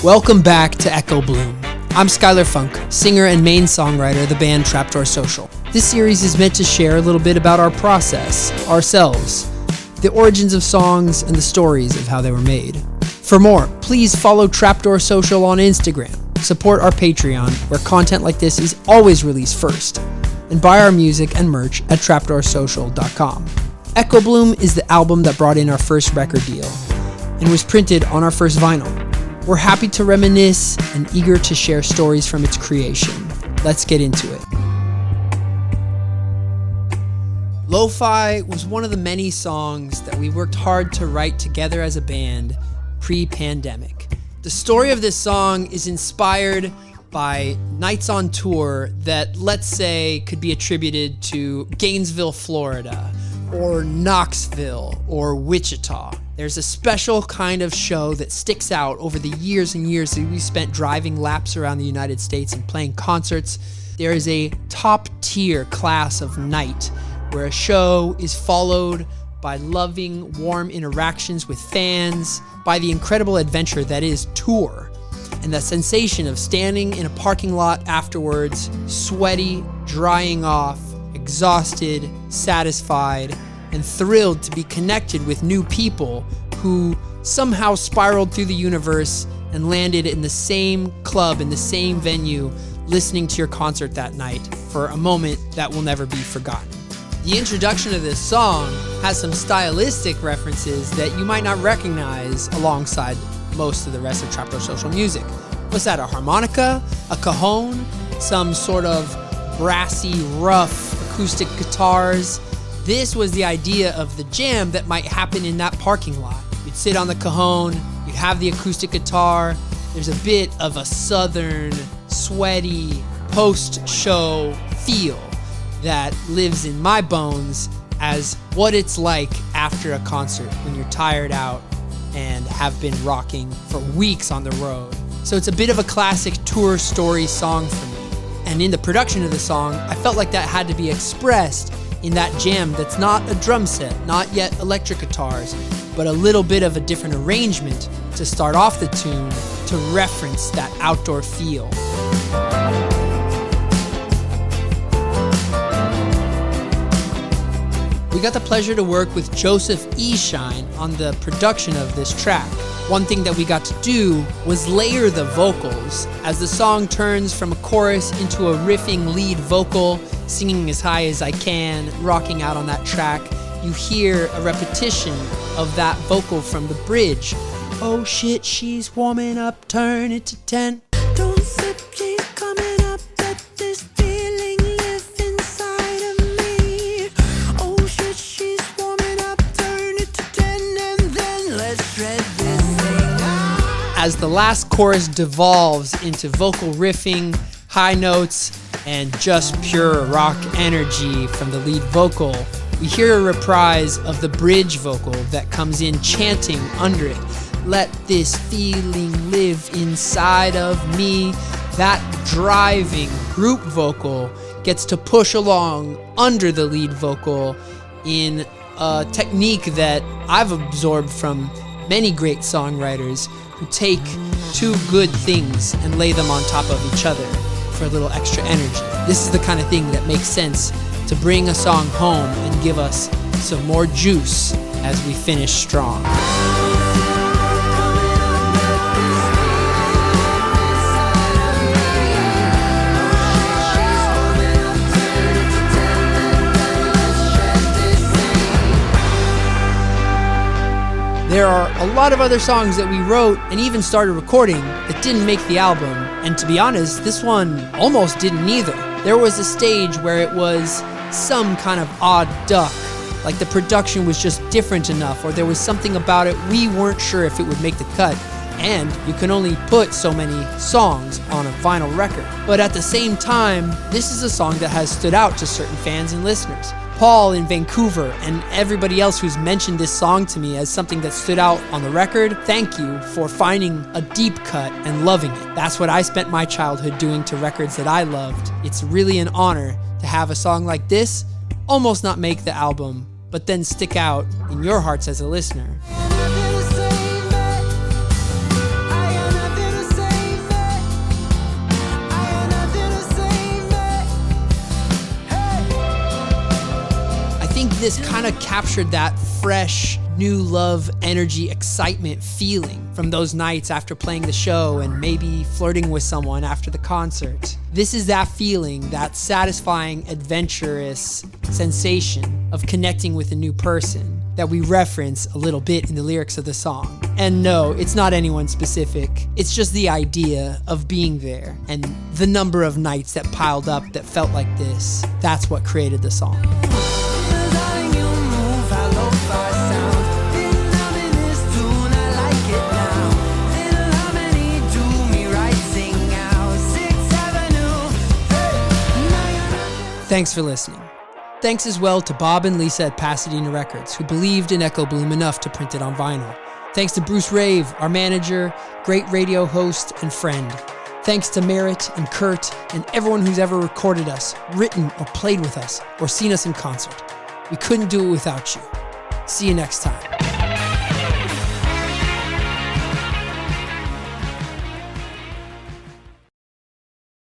Welcome back to Echobloom. I'm Skylar Funk, singer and main songwriter of the band Trapdoor Social. This series is meant to share a little bit about our process, ourselves, the origins of songs, and the stories of how they were made. For more, please follow Trapdoor Social on Instagram, support our Patreon, where content like this is always released first, and buy our music and merch at trapdoorsocial.com. Echobloom is the album that brought in our first record deal and was printed on our first vinyl. We're happy to reminisce and eager to share stories from its creation. Let's get into it. Lo-Fi was one of the many songs that we worked hard to write together as a band pre-pandemic. The story of this song is inspired by nights on tour that, let's say, could be attributed to Gainesville, Florida, or Knoxville, or Wichita. There's a special kind of show that sticks out over the years and years that we spent driving laps around the United States and playing concerts. There is a top-tier class of night where a show is followed by loving, warm interactions with fans, by the incredible adventure that is tour, and the sensation of standing in a parking lot afterwards, sweaty, drying off, exhausted, satisfied, and thrilled to be connected with new people who somehow spiraled through the universe and landed in the same club, in the same venue, listening to your concert that night for a moment that will never be forgotten. The introduction of this song has some stylistic references that you might not recognize alongside most of the rest of Trapdoor Social music. What's that, a harmonica, a cajon, some sort of brassy, rough acoustic guitars? This was the idea of the jam that might happen in that parking lot. You'd sit on the cajon, you'd have the acoustic guitar. There's a bit of a southern, sweaty, post-show feel that lives in my bones as what it's like after a concert when you're tired out and have been rocking for weeks on the road. So it's a bit of a classic tour story song for me. And in the production of the song, I felt like that had to be expressed in that jam that's not a drum set, not yet electric guitars, but a little bit of a different arrangement to start off the tune to reference that outdoor feel. We got the pleasure to work with Joseph E. Shine on the production of this track. One thing that we got to do was layer the vocals as the song turns from a chorus into a riffing lead vocal, singing as high as I can, rocking out on that track. You hear a repetition of that vocal from the bridge. Oh shit, she's warming up, turn it to 10. Don't slip, she's coming up, let this feeling live inside of me. Oh shit, she's warming up, turn it to 10, and then let's shred this thing out. As the last chorus devolves into vocal riffing, high notes, and just pure rock energy from the lead vocal, we hear a reprise of the bridge vocal that comes in chanting under it. Let this feeling live inside of me. That driving group vocal gets to push along under the lead vocal in a technique that I've absorbed from many great songwriters who take two good things and lay them on top of each other for a little extra energy. This is the kind of thing that makes sense to bring a song home and give us some more juice as we finish strong. There are a lot of other songs that we wrote and even started recording that didn't make the album, and to be honest, this one almost didn't either. There was a stage where it was some kind of odd duck, like the production was just different enough, or there was something about it we weren't sure if it would make the cut, and you can only put so many songs on a vinyl record. But at the same time, this is a song that has stood out to certain fans and listeners. Paul in Vancouver and everybody else who's mentioned this song to me as something that stood out on the record, thank you for finding a deep cut and loving it. That's what I spent my childhood doing to records that I loved. It's really an honor to have a song like this almost not make the album, but then stick out in your hearts as a listener. I got nothing to say. this kind of captured that fresh, new love, energy, excitement feeling from those nights after playing the show and maybe flirting with someone after the concert. This is that feeling, that satisfying, adventurous sensation of connecting with a new person that we reference a little bit in the lyrics of the song. And no, it's not anyone specific. It's just the idea of being there and the number of nights that piled up that felt like this. That's what created the song. Thanks for listening. Thanks as well to Bob and Lisa at Pasadena Records, who believed in Echobloom enough to print it on vinyl. Thanks to Bruce Rave, our manager, great radio host, and friend. Thanks to Merritt and Kurt and everyone who's ever recorded us, written or played with us, or seen us in concert. We couldn't do it without you. See you next time.